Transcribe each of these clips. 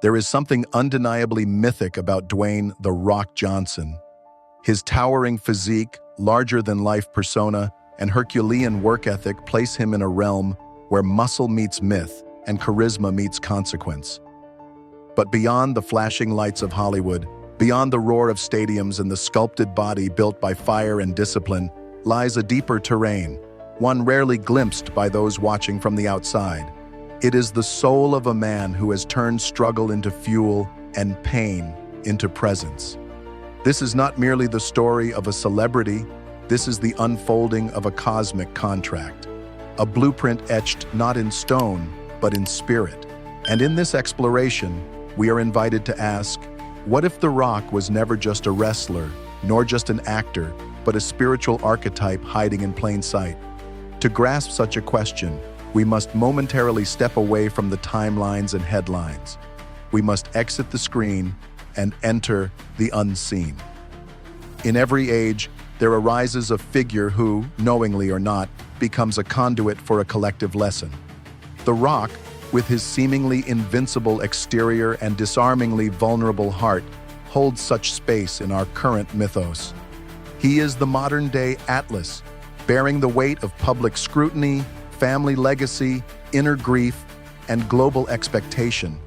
There is something undeniably mythic about Dwayne "The Rock" Johnson. His towering physique, larger-than-life persona, and Herculean work ethic place him in a realm where muscle meets myth and charisma meets consequence. But beyond the flashing lights of Hollywood, beyond the roar of stadiums and the sculpted body built by fire and discipline, lies a deeper terrain, one rarely glimpsed by those watching from the outside. It is the soul of a man who has turned struggle into fuel and pain into presence. This is not merely the story of a celebrity, this is the unfolding of a cosmic contract, a blueprint etched not in stone, but in spirit. And in this exploration, we are invited to ask, what if The Rock was never just a wrestler, nor just an actor, but a spiritual archetype hiding in plain sight? To grasp such a question, we must momentarily step away from the timelines and headlines. We must exit the screen and enter the unseen. In every age, there arises a figure who, knowingly or not, becomes a conduit for a collective lesson. The Rock, with his seemingly invincible exterior and disarmingly vulnerable heart, holds such space in our current mythos. He is the modern-day Atlas, bearing the weight of public scrutiny, family legacy, inner grief, and global expectation,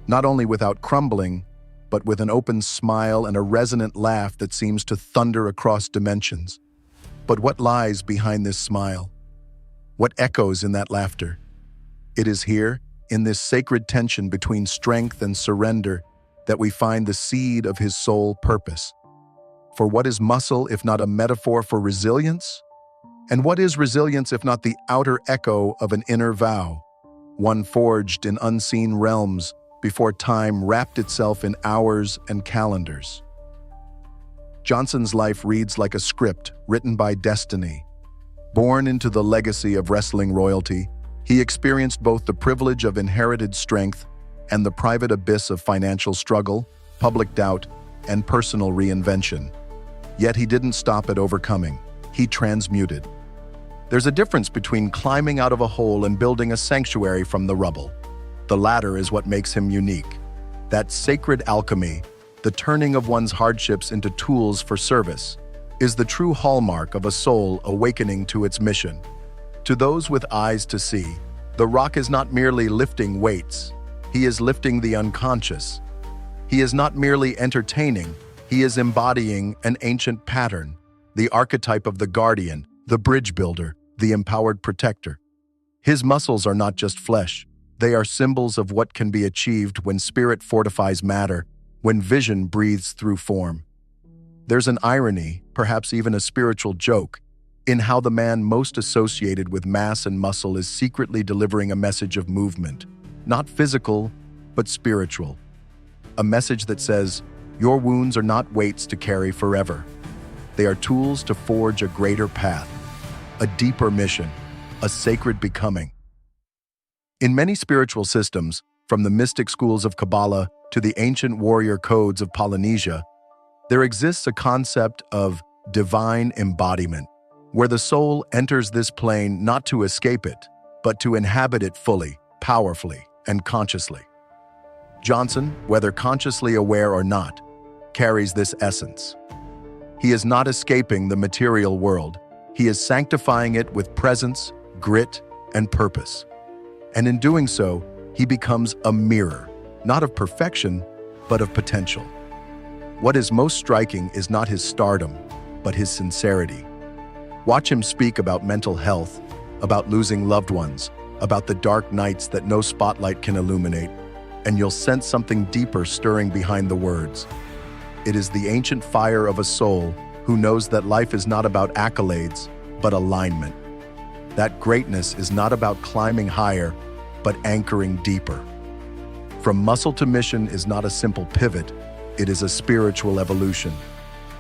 not only without crumbling, but with an open smile and a resonant laugh that seems to thunder across dimensions. But what lies behind this smile? What echoes in that laughter? It is here, in this sacred tension between strength and surrender, that we find the seed of his sole purpose. For what is muscle if not a metaphor for resilience? And what is resilience if not the outer echo of an inner vow, one forged in unseen realms before time wrapped itself in hours and calendars? Johnson's life reads like a script written by destiny. Born into the legacy of wrestling royalty, he experienced both the privilege of inherited strength and the private abyss of financial struggle, public doubt, and personal reinvention. Yet he didn't stop at overcoming. He transmuted. There's a difference between climbing out of a hole and building a sanctuary from the rubble. The latter is what makes him unique. That sacred alchemy, the turning of one's hardships into tools for service, is the true hallmark of a soul awakening to its mission. To those with eyes to see, The Rock is not merely lifting weights, he is lifting the unconscious. He is not merely entertaining, he is embodying an ancient pattern, the archetype of the guardian, the bridge builder, the empowered protector. His muscles are not just flesh, they are symbols of what can be achieved when spirit fortifies matter, when vision breathes through form. There's an irony, perhaps even a spiritual joke, in how the man most associated with mass and muscle is secretly delivering a message of movement, not physical, but spiritual. A message that says, your wounds are not weights to carry forever. They are tools to forge a greater path, a deeper mission, a sacred becoming. In many spiritual systems, from the mystic schools of Kabbalah to the ancient warrior codes of Polynesia, there exists a concept of divine embodiment, where the soul enters this plane not to escape it, but to inhabit it fully, powerfully, and consciously. Johnson, whether consciously aware or not, carries this essence. He is not escaping the material world. He is sanctifying it with presence, grit, and purpose. And in doing so, he becomes a mirror, not of perfection, but of potential. What is most striking is not his stardom, but his sincerity. Watch him speak about mental health, about losing loved ones, about the dark nights that no spotlight can illuminate, and you'll sense something deeper stirring behind the words. It is the ancient fire of a soul who knows that life is not about accolades, but alignment. That greatness is not about climbing higher, but anchoring deeper. From muscle to mission is not a simple pivot, it is a spiritual evolution.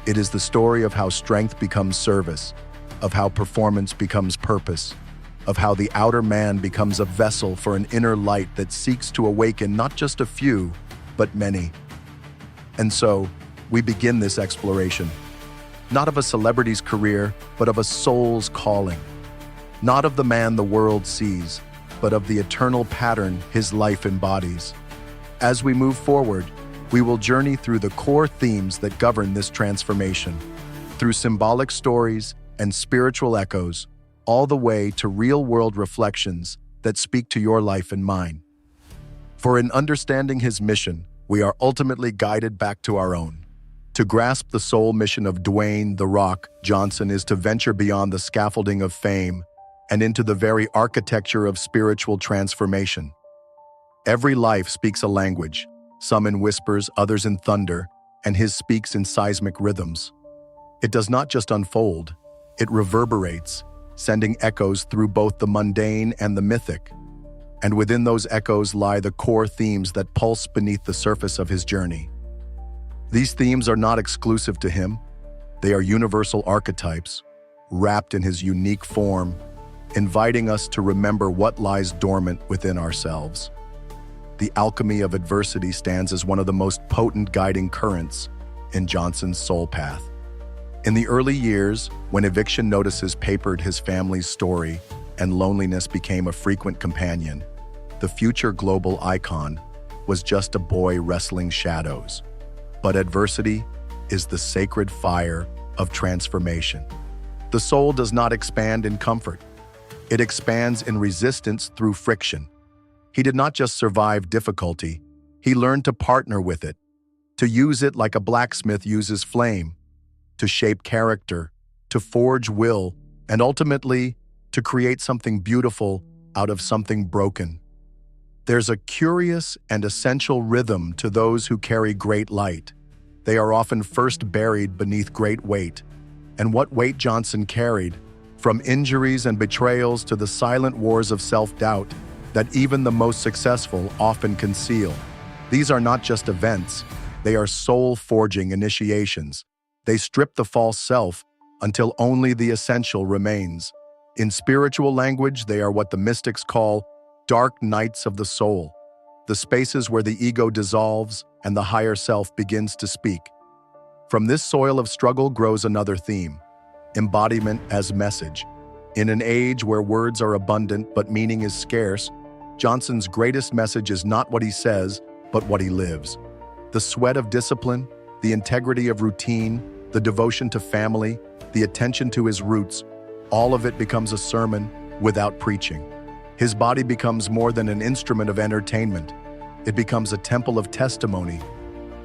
It is the story of how strength becomes service, of how performance becomes purpose, of how the outer man becomes a vessel for an inner light that seeks to awaken not just a few, but many. And so, we begin this exploration, not of a celebrity's career, but of a soul's calling. Not of the man the world sees, but of the eternal pattern his life embodies. As we move forward, we will journey through the core themes that govern this transformation, through symbolic stories and spiritual echoes, all the way to real-world reflections that speak to your life and mine. For in understanding his mission, we are ultimately guided back to our own. To grasp the soul mission of Dwayne "The Rock" Johnson is to venture beyond the scaffolding of fame and into the very architecture of spiritual transformation. Every life speaks a language, some in whispers, others in thunder, and his speaks in seismic rhythms. It does not just unfold, it reverberates, sending echoes through both the mundane and the mythic. And within those echoes lie the core themes that pulse beneath the surface of his journey. These themes are not exclusive to him. They are universal archetypes, wrapped in his unique form, inviting us to remember what lies dormant within ourselves. The alchemy of adversity stands as one of the most potent guiding currents in Johnson's soul path. In the early years, when eviction notices papered his family's story and loneliness became a frequent companion, the future global icon was just a boy wrestling shadows. But adversity is the sacred fire of transformation. The soul does not expand in comfort. It expands in resistance through friction. He did not just survive difficulty, he learned to partner with it, to use it like a blacksmith uses flame, to shape character, to forge will, and ultimately, to create something beautiful out of something broken. There's a curious and essential rhythm to those who carry great light. They are often first buried beneath great weight. And what weight Johnson carried, from injuries and betrayals to the silent wars of self-doubt that even the most successful often conceal. These are not just events, they are soul-forging initiations. They strip the false self until only the essential remains. In spiritual language, they are what the mystics call dark nights of the soul, the spaces where the ego dissolves and the higher self begins to speak. From this soil of struggle grows another theme, embodiment as message. In an age where words are abundant but meaning is scarce, Johnson's greatest message is not what he says, but what he lives. The sweat of discipline, the integrity of routine, the devotion to family, the attention to his roots, all of it becomes a sermon without preaching. His body becomes more than an instrument of entertainment. It becomes a temple of testimony,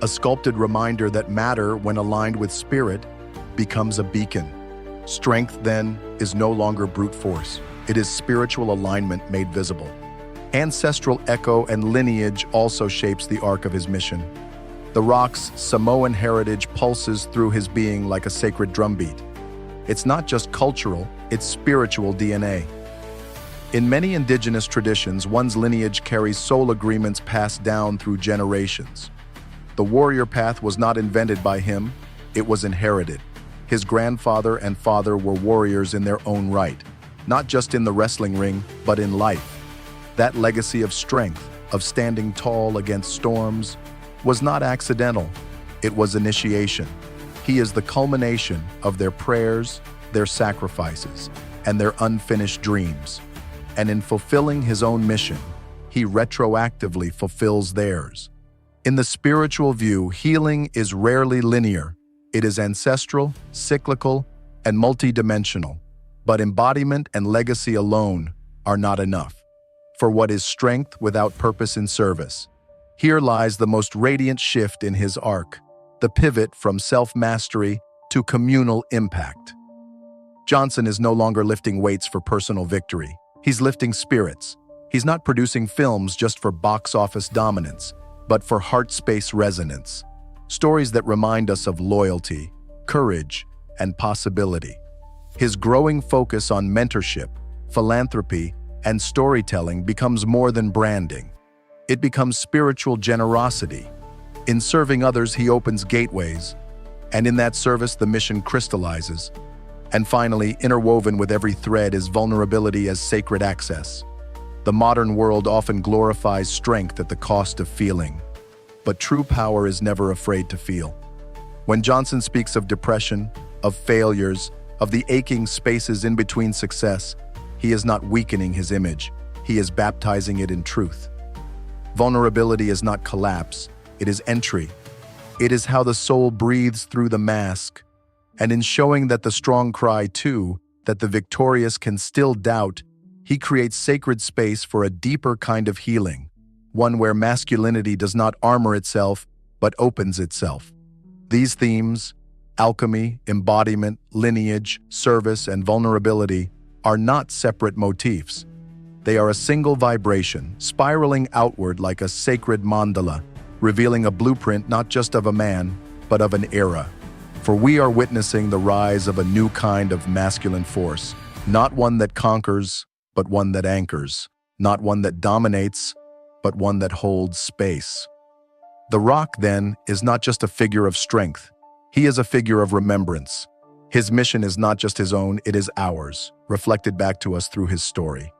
a sculpted reminder that matter, when aligned with spirit, becomes a beacon. Strength, then, is no longer brute force. It is spiritual alignment made visible. Ancestral echo and lineage also shapes the arc of his mission. The Rock's Samoan heritage pulses through his being like a sacred drumbeat. It's not just cultural, it's spiritual DNA. In many indigenous traditions, one's lineage carries soul agreements passed down through generations. The warrior path was not invented by him, it was inherited. His grandfather and father were warriors in their own right, not just in the wrestling ring, but in life. That legacy of strength, of standing tall against storms, was not accidental, it was initiation. He is the culmination of their prayers, their sacrifices, and their unfinished dreams. And in fulfilling his own mission, he retroactively fulfills theirs. In the spiritual view, healing is rarely linear. It is ancestral, cyclical, and multidimensional. But embodiment and legacy alone are not enough. For what is strength without purpose in service? Here lies the most radiant shift in his arc, the pivot from self-mastery to communal impact. Johnson is no longer lifting weights for personal victory. He's lifting spirits. He's not producing films just for box office dominance, but for heart space resonance. Stories that remind us of loyalty, courage, and possibility. His growing focus on mentorship, philanthropy, and storytelling becomes more than branding. It becomes spiritual generosity. In serving others, he opens gateways, and in that service, the mission crystallizes. And finally, interwoven with every thread is vulnerability as sacred access. The modern world often glorifies strength at the cost of feeling, but true power is never afraid to feel. When Johnson speaks of depression, of failures, of the aching spaces in between success, he is not weakening his image, he is baptizing it in truth. Vulnerability is not collapse, it is entry. It is how the soul breathes through the mask. And in showing that the strong cry too, that the victorious can still doubt, he creates sacred space for a deeper kind of healing, one where masculinity does not armor itself, but opens itself. These themes, alchemy, embodiment, lineage, service, and vulnerability, are not separate motifs. They are a single vibration, spiraling outward like a sacred mandala, revealing a blueprint not just of a man, but of an era. For we are witnessing the rise of a new kind of masculine force, not one that conquers, but one that anchors, not one that dominates, but one that holds space. The rock, then, is not just a figure of strength. He is a figure of remembrance. His mission is not just his own, it is ours, reflected back to us through his story.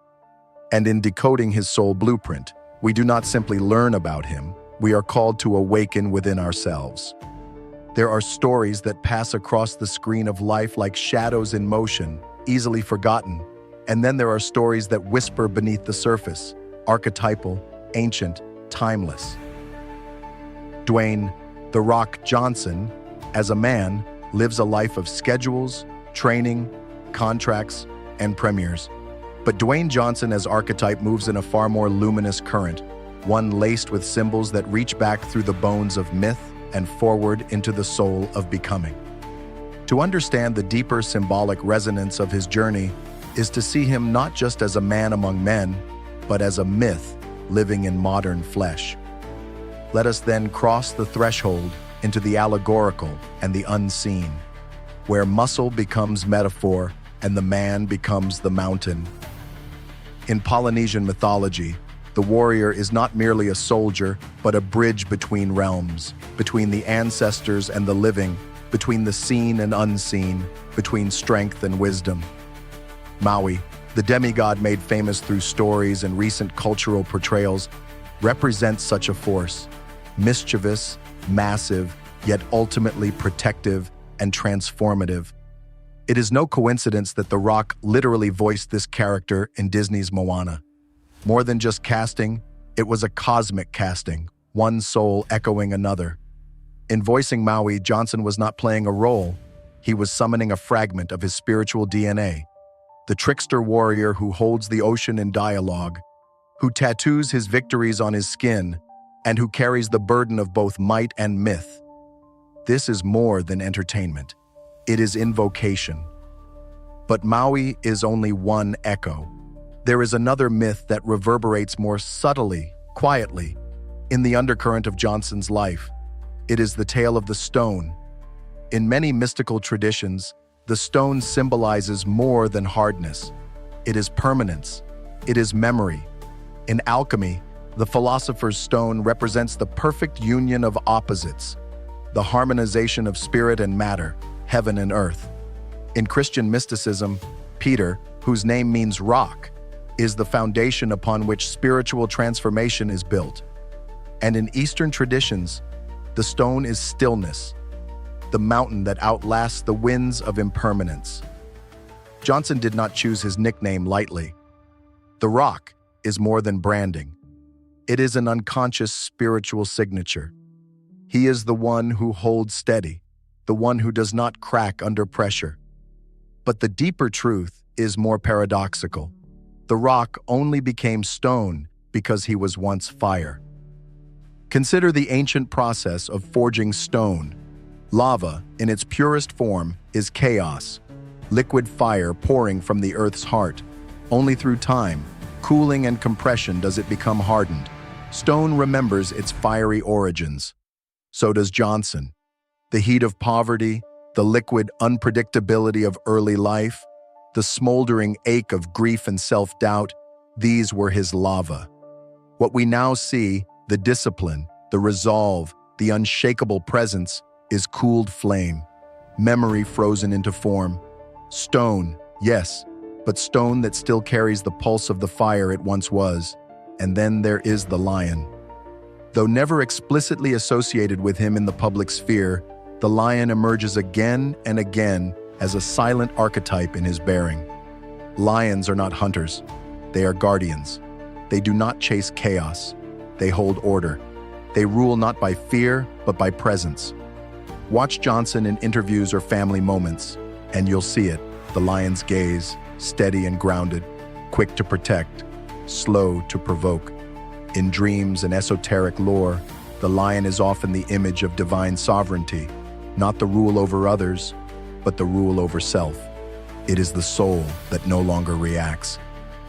And in decoding his soul blueprint, we do not simply learn about him, we are called to awaken within ourselves. There are stories that pass across the screen of life like shadows in motion, easily forgotten. And then there are stories that whisper beneath the surface, archetypal, ancient, timeless. Dwayne "The Rock" Johnson, as a man, lives a life of schedules, training, contracts, and premieres. But Dwayne Johnson as archetype moves in a far more luminous current, one laced with symbols that reach back through the bones of myth and forward into the soul of becoming. To understand the deeper symbolic resonance of his journey is to see him not just as a man among men, but as a myth living in modern flesh. Let us then cross the threshold into the allegorical and the unseen, where muscle becomes metaphor and the man becomes the mountain. In Polynesian mythology, the warrior is not merely a soldier, but a bridge between realms, between the ancestors and the living, between the seen and unseen, between strength and wisdom. Maui, the demigod made famous through stories and recent cultural portrayals, represents such a force, mischievous, massive, yet ultimately protective and transformative. It is no coincidence that The Rock literally voiced this character in Disney's Moana. More than just casting, it was a cosmic casting, one soul echoing another. In voicing Maui, Johnson was not playing a role, he was summoning a fragment of his spiritual DNA. The trickster warrior who holds the ocean in dialogue, who tattoos his victories on his skin, and who carries the burden of both might and myth. This is more than entertainment. It is invocation. But Maui is only one echo. There is another myth that reverberates more subtly, quietly, in the undercurrent of Johnson's life. It is the tale of the stone. In many mystical traditions, the stone symbolizes more than hardness. It is permanence. It is memory. In alchemy, the philosopher's stone represents the perfect union of opposites, the harmonization of spirit and matter, heaven and earth. In Christian mysticism, Peter, whose name means rock, is the foundation upon which spiritual transformation is built. And in Eastern traditions, the stone is stillness, the mountain that outlasts the winds of impermanence. Johnson did not choose his nickname lightly. The Rock is more than branding. It is an unconscious spiritual signature. He is the one who holds steady, the one who does not crack under pressure. But the deeper truth is more paradoxical. The rock only became stone because he was once fire. Consider the ancient process of forging stone. Lava, in its purest form, is chaos, liquid fire pouring from the earth's heart. Only through time, cooling and compression does it become hardened. Stone remembers its fiery origins. So does Johnson. The heat of poverty, the liquid unpredictability of early life, the smoldering ache of grief and self-doubt, these were his lava. What we now see, the discipline, the resolve, the unshakable presence, is cooled flame, memory frozen into form. Stone, yes, but stone that still carries the pulse of the fire it once was. And then there is the lion. Though never explicitly associated with him in the public sphere, the lion emerges again and again as a silent archetype in his bearing. Lions are not hunters. They are guardians. They do not chase chaos. They hold order. They rule not by fear, but by presence. Watch Johnson in interviews or family moments, and you'll see it. The lion's gaze, steady and grounded, quick to protect, slow to provoke. In dreams and esoteric lore, the lion is often the image of divine sovereignty, not the rule over others, but the rule over self. It is the soul that no longer reacts.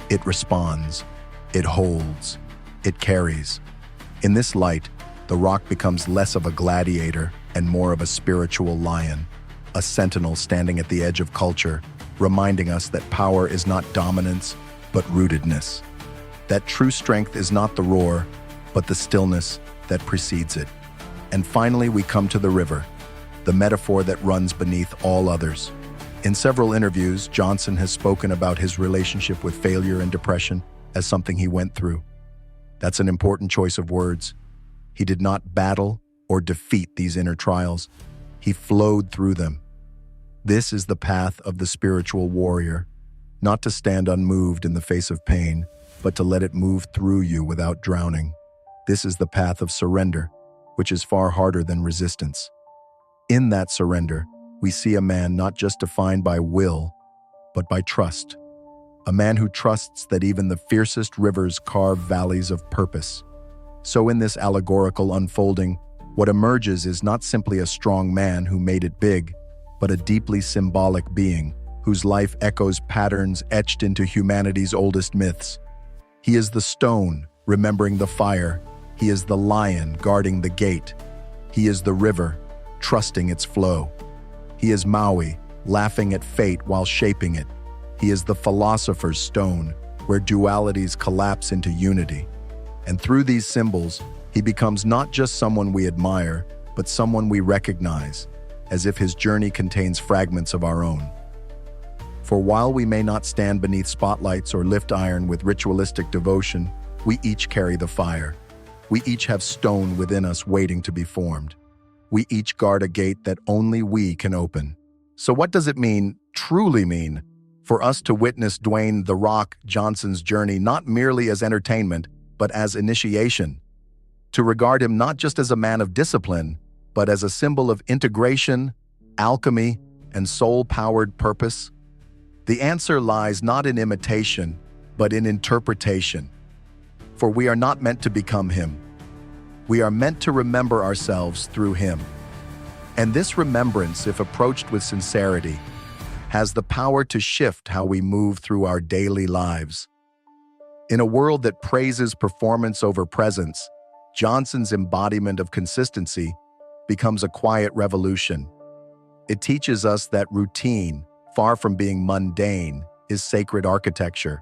It responds, it holds, it carries. In this light, the rock becomes less of a gladiator and more of a spiritual lion, a sentinel standing at the edge of culture, reminding us that power is not dominance, but rootedness. That true strength is not the roar, but the stillness that precedes it. And finally, we come to the river, the metaphor that runs beneath all others. In several interviews, Johnson has spoken about his relationship with failure and depression as something he went through. That's an important choice of words. He did not battle or defeat these inner trials. He flowed through them. This is the path of the spiritual warrior, not to stand unmoved in the face of pain, but to let it move through you without drowning. This is the path of surrender, which is far harder than resistance. In that surrender, we see a man not just defined by will, but by trust. A man who trusts that even the fiercest rivers carve valleys of purpose. So in this allegorical unfolding, what emerges is not simply a strong man who made it big, but a deeply symbolic being whose life echoes patterns etched into humanity's oldest myths. He is the stone, remembering the fire. He is the lion, guarding the gate. He is the river, trusting its flow. He is Maui, laughing at fate while shaping it. He is the philosopher's stone, where dualities collapse into unity. And through these symbols, he becomes not just someone we admire, but someone we recognize, as if his journey contains fragments of our own. For while we may not stand beneath spotlights or lift iron with ritualistic devotion, we each carry the fire. We each have stone within us waiting to be formed. We each guard a gate that only we can open. So what does it mean, truly mean, for us to witness Dwayne "The Rock" Johnson's journey not merely as entertainment, but as initiation? To regard him not just as a man of discipline, but as a symbol of integration, alchemy, and soul-powered purpose? The answer lies not in imitation, but in interpretation. For we are not meant to become him. We are meant to remember ourselves through him. And this remembrance, if approached with sincerity, has the power to shift how we move through our daily lives. In a world that praises performance over presence, Johnson's embodiment of consistency becomes a quiet revolution. It teaches us that routine, far from being mundane, is sacred architecture.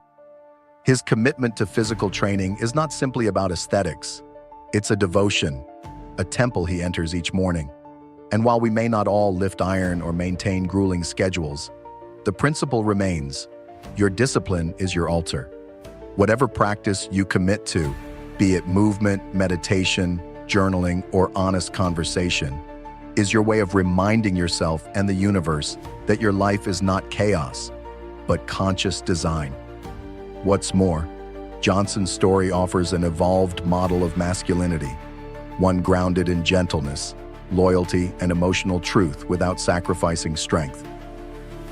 His commitment to physical training is not simply about aesthetics. It's a devotion, a temple he enters each morning. And while we may not all lift iron or maintain grueling schedules, the principle remains: your discipline is your altar. Whatever practice you commit to, be it movement, meditation, journaling, or honest conversation, is your way of reminding yourself and the universe that your life is not chaos, but conscious design. What's more, Johnson's story offers an evolved model of masculinity, one grounded in gentleness, loyalty, and emotional truth without sacrificing strength.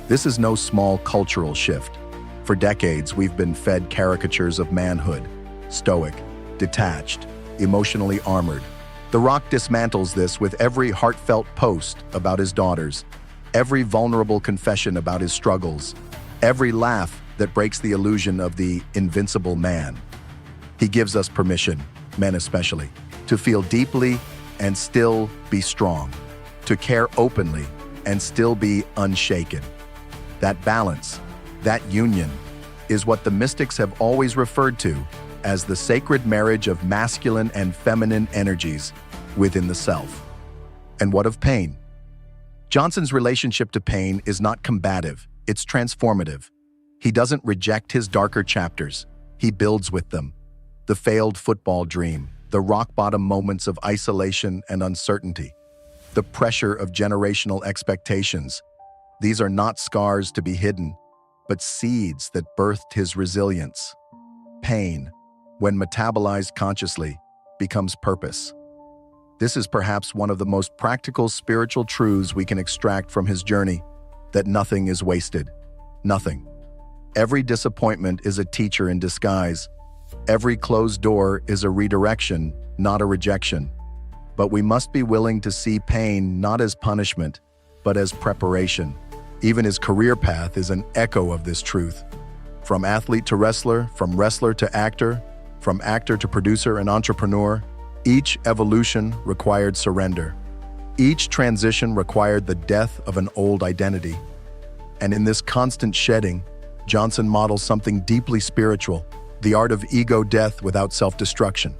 This is no small cultural shift. For decades, we've been fed caricatures of manhood: stoic, detached, emotionally armored. The Rock dismantles this with every heartfelt post about his daughters, every vulnerable confession about his struggles, every laugh that breaks the illusion of the invincible man. He gives us permission, men especially, to feel deeply and still be strong, to care openly and still be unshaken. That balance, that union, is what the mystics have always referred to as the sacred marriage of masculine and feminine energies within the self. And what of pain? Johnson's relationship to pain is not combative, it's transformative. He doesn't reject his darker chapters, he builds with them. The failed football dream, the rock-bottom moments of isolation and uncertainty, the pressure of generational expectations. These are not scars to be hidden, but seeds that birthed his resilience. Pain, when metabolized consciously, becomes purpose. This is perhaps one of the most practical spiritual truths we can extract from his journey, that nothing is wasted. Nothing. Every disappointment is a teacher in disguise. Every closed door is a redirection, not a rejection. But we must be willing to see pain not as punishment, but as preparation. Even his career path is an echo of this truth. From athlete to wrestler, from wrestler to actor, from actor to producer and entrepreneur, each evolution required surrender. Each transition required the death of an old identity. And in this constant shedding, Johnson models something deeply spiritual, the art of ego death without self-destruction.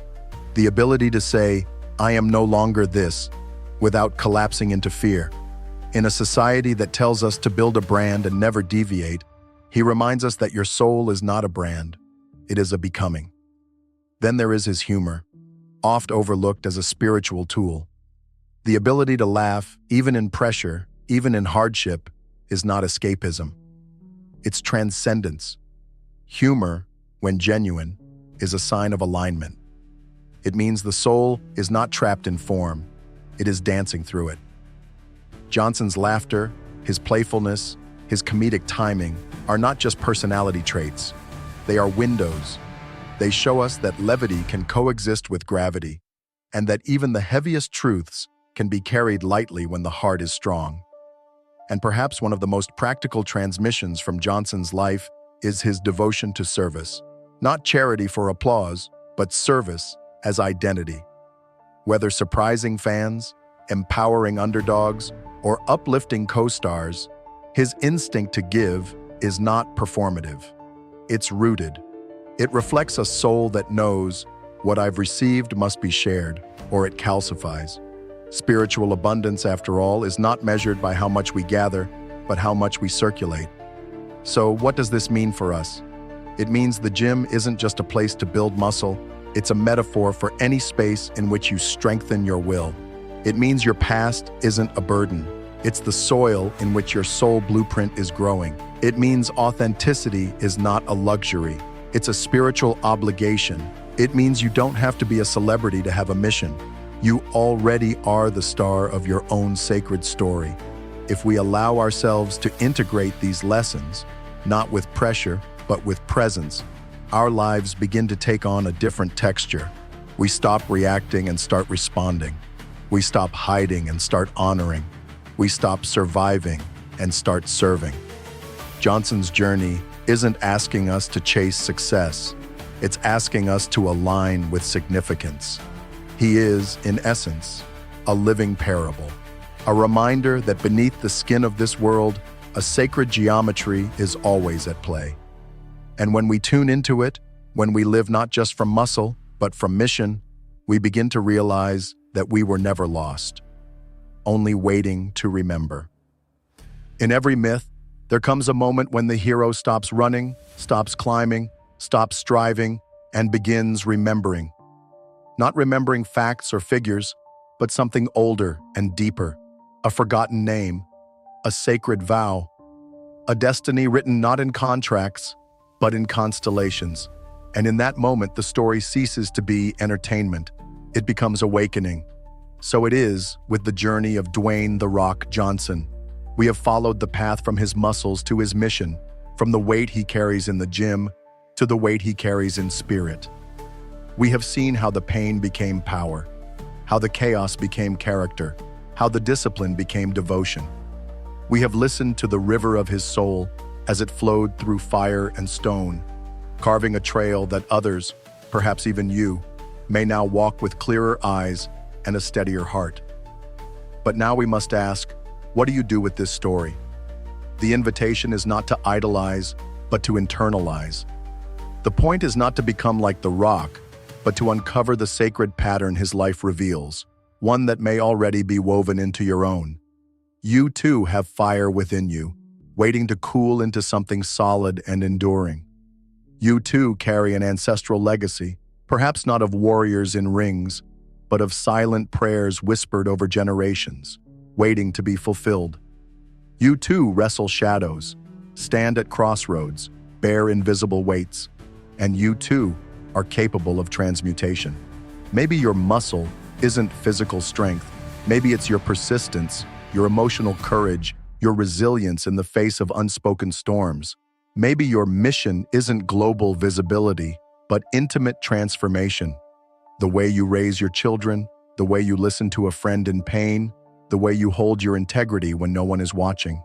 The ability to say, "I am no longer this," without collapsing into fear. In a society that tells us to build a brand and never deviate, he reminds us that your soul is not a brand, it is a becoming. Then there is his humor, oft overlooked as a spiritual tool. The ability to laugh, even in pressure, even in hardship, is not escapism. It's transcendence. Humor, when genuine, is a sign of alignment. It means the soul is not trapped in form, it is dancing through it. Johnson's laughter, his playfulness, his comedic timing are not just personality traits. They are windows. They show us that levity can coexist with gravity, and that even the heaviest truths can be carried lightly when the heart is strong. And perhaps one of the most practical transmissions from Johnson's life is his devotion to service. Not charity for applause, but service as identity. Whether surprising fans, empowering underdogs, or uplifting co-stars, his instinct to give is not performative. It's rooted. It reflects a soul that knows what I've received must be shared, or it calcifies. Spiritual abundance, after all, is not measured by how much we gather, but how much we circulate. So what does this mean for us? It means the gym isn't just a place to build muscle, it's a metaphor for any space in which you strengthen your will. It means your past isn't a burden. It's the soil in which your soul blueprint is growing. It means authenticity is not a luxury. It's a spiritual obligation. It means you don't have to be a celebrity to have a mission. You already are the star of your own sacred story. If we allow ourselves to integrate these lessons, not with pressure, but with presence, our lives begin to take on a different texture. We stop reacting and start responding. We stop hiding and start honoring. We stop surviving and start serving. Johnson's journey isn't asking us to chase success. It's asking us to align with significance. He is, in essence, a living parable, a reminder that beneath the skin of this world, a sacred geometry is always at play. And when we tune into it, when we live not just from muscle, but from mission, we begin to realize that we were never lost, only waiting to remember. In every myth, there comes a moment when the hero stops running, stops climbing, stops striving, and begins remembering. Not remembering facts or figures, but something older and deeper, a forgotten name, a sacred vow, a destiny written not in contracts, but in constellations. And in that moment, the story ceases to be entertainment. It becomes awakening. So it is with the journey of Dwayne "The Rock" Johnson. We have followed the path from his muscles to his mission, from the weight he carries in the gym to the weight he carries in spirit. We have seen how the pain became power, how the chaos became character, how the discipline became devotion. We have listened to the river of his soul as it flowed through fire and stone, carving a trail that others, perhaps even you, may now walk with clearer eyes and a steadier heart. But now we must ask, what do you do with this story? The invitation is not to idolize, but to internalize. The point is not to become like The Rock, but to uncover the sacred pattern his life reveals, one that may already be woven into your own. You too have fire within you, waiting to cool into something solid and enduring. You too carry an ancestral legacy, perhaps not of warriors in rings, but of silent prayers whispered over generations, waiting to be fulfilled. You too wrestle shadows, stand at crossroads, bear invisible weights, and you too are capable of transmutation. Maybe your muscle isn't physical strength. Maybe it's your persistence, your emotional courage, your resilience in the face of unspoken storms. Maybe your mission isn't global visibility, but intimate transformation. The way you raise your children, the way you listen to a friend in pain, the way you hold your integrity when no one is watching.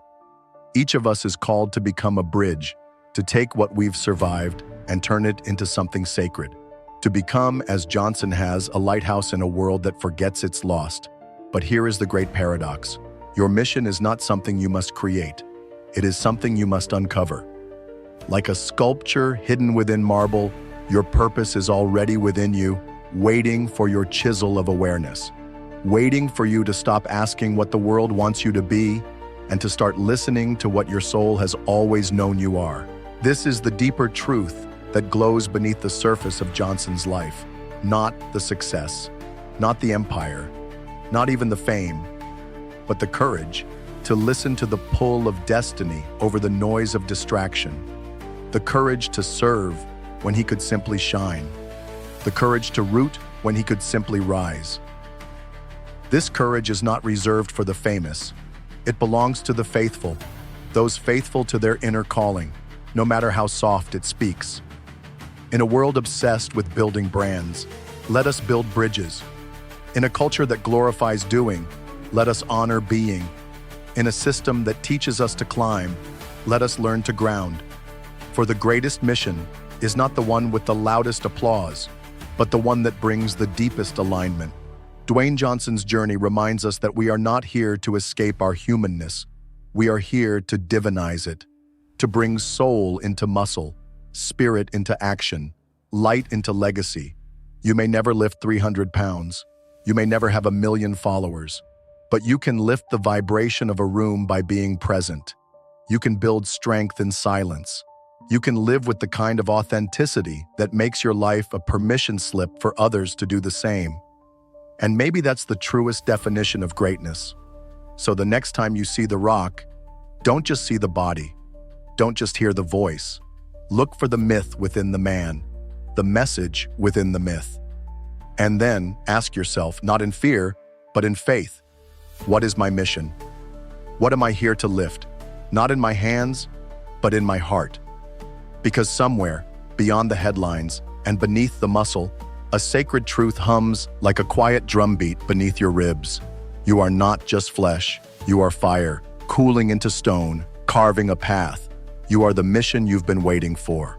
Each of us is called to become a bridge, to take what we've survived and turn it into something sacred. To become, as Johnson has, a lighthouse in a world that forgets it's lost. But here is the great paradox. Your mission is not something you must create. It is something you must uncover. Like a sculpture hidden within marble, your purpose is already within you, waiting for your chisel of awareness, waiting for you to stop asking what the world wants you to be and to start listening to what your soul has always known you are. This is the deeper truth that glows beneath the surface of Johnson's life. Not the success, not the empire, not even the fame, but the courage to listen to the pull of destiny over the noise of distraction. The courage to serve when he could simply shine. The courage to root when he could simply rise. This courage is not reserved for the famous. It belongs to the faithful, those faithful to their inner calling, no matter how soft it speaks. In a world obsessed with building brands, let us build bridges. In a culture that glorifies doing, let us honor being. In a system that teaches us to climb, let us learn to ground. For the greatest mission is not the one with the loudest applause, but the one that brings the deepest alignment. Dwayne Johnson's journey reminds us that we are not here to escape our humanness. We are here to divinize it, to bring soul into muscle, spirit into action, light into legacy. You may never lift 300 pounds. You may never have 1 million followers, but you can lift the vibration of a room by being present. You can build strength in silence. You can live with the kind of authenticity that makes your life a permission slip for others to do the same. And maybe that's the truest definition of greatness. So the next time you see the rock, don't just see the body. Don't just hear the voice. Look for the myth within the man, the message within the myth. And then ask yourself, not in fear, but in faith, what is my mission? What am I here to lift? Not in my hands, but in my heart. Because somewhere, beyond the headlines and beneath the muscle, a sacred truth hums like a quiet drumbeat beneath your ribs. You are not just flesh, you are fire, cooling into stone, carving a path. You are the mission you've been waiting for.